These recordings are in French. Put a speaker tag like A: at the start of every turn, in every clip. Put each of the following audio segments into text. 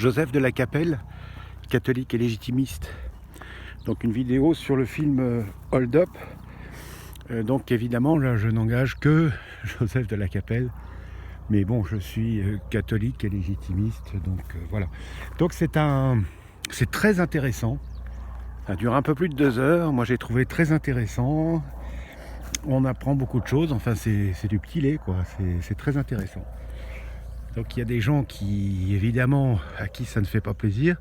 A: Joseph de la Capelle, catholique et légitimiste. Donc une vidéo sur le film Hold Up. Donc évidemment là je n'engage que Joseph de la Capelle. Mais bon, je suis catholique et légitimiste, donc voilà. Donc c'est très intéressant. Ça dure un peu plus de 2 heures. Moi j'ai trouvé très intéressant. On apprend beaucoup de choses. Enfin c'est du petit lait quoi. C'est très intéressant. Donc il y a des gens qui, évidemment, à qui ça ne fait pas plaisir.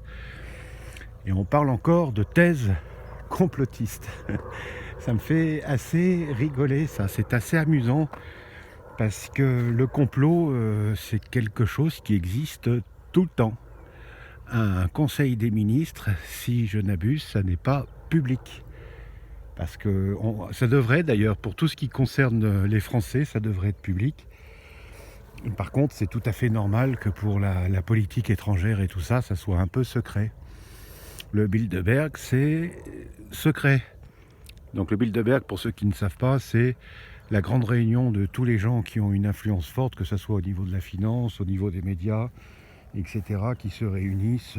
A: Et on parle encore de thèse complotiste. Ça me fait assez rigoler, ça. C'est assez amusant parce que le complot, c'est quelque chose qui existe tout le temps. Un conseil des ministres, si je n'abuse, ça n'est pas public. Parce que ça devrait d'ailleurs, pour tout ce qui concerne les Français, ça devrait être public. Par contre, c'est tout à fait normal que pour la politique étrangère et tout ça, ça soit un peu secret. Le Bilderberg, c'est secret. Donc le Bilderberg, pour ceux qui ne savent pas, c'est la grande réunion de tous les gens qui ont une influence forte, que ce soit au niveau de la finance, au niveau des médias, etc., qui se réunissent,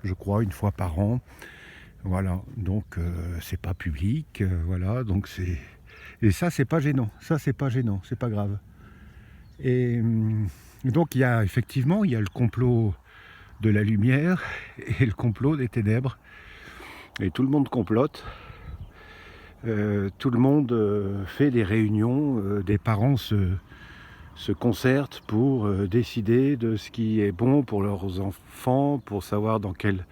A: je crois, une fois par an. Voilà, donc c'est pas public, voilà, donc c'est... Et ça, c'est pas gênant, c'est pas grave. Et donc il y a effectivement le complot de la lumière et le complot des ténèbres. Et tout le monde complote. Tout le monde fait des réunions. Des parents se concertent pour décider de ce qui est bon pour leurs enfants, pour savoir dans quelle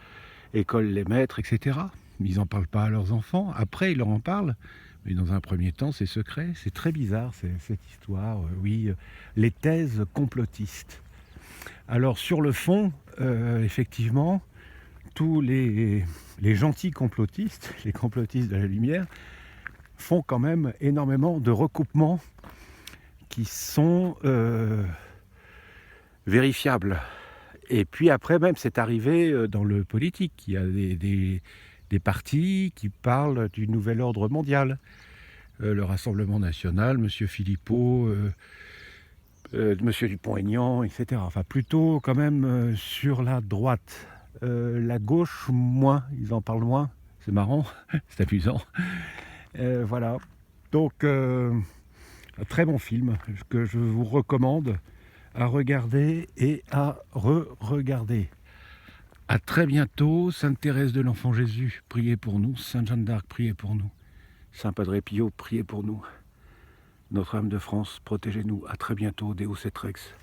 A: école les mettre, etc. Ils n'en parlent pas à leurs enfants. Après, ils leur en parlent. Mais dans un premier temps, c'est secret. C'est très bizarre, cette histoire. Oui, les thèses complotistes. Alors, sur le fond, effectivement, tous les gentils complotistes, les complotistes de la lumière, font quand même énormément de recoupements qui sont vérifiables. Et puis après, même, c'est arrivé dans le politique. Il y a des partis qui parlent du nouvel ordre mondial. Le Rassemblement national, M. Philippot, M. Dupont-Aignan, etc. Enfin, plutôt quand même sur la droite. La gauche, moins. Ils en parlent moins. C'est marrant, c'est amusant. Voilà. Donc, un très bon film que je vous recommande à regarder et à re-regarder. À très bientôt. Sainte Thérèse de l'Enfant Jésus, priez pour nous. Sainte Jeanne d'Arc, priez pour nous. Saint Padre Pio, priez pour nous. Notre-Dame de France, protégez-nous. À très bientôt. Deus et Rex.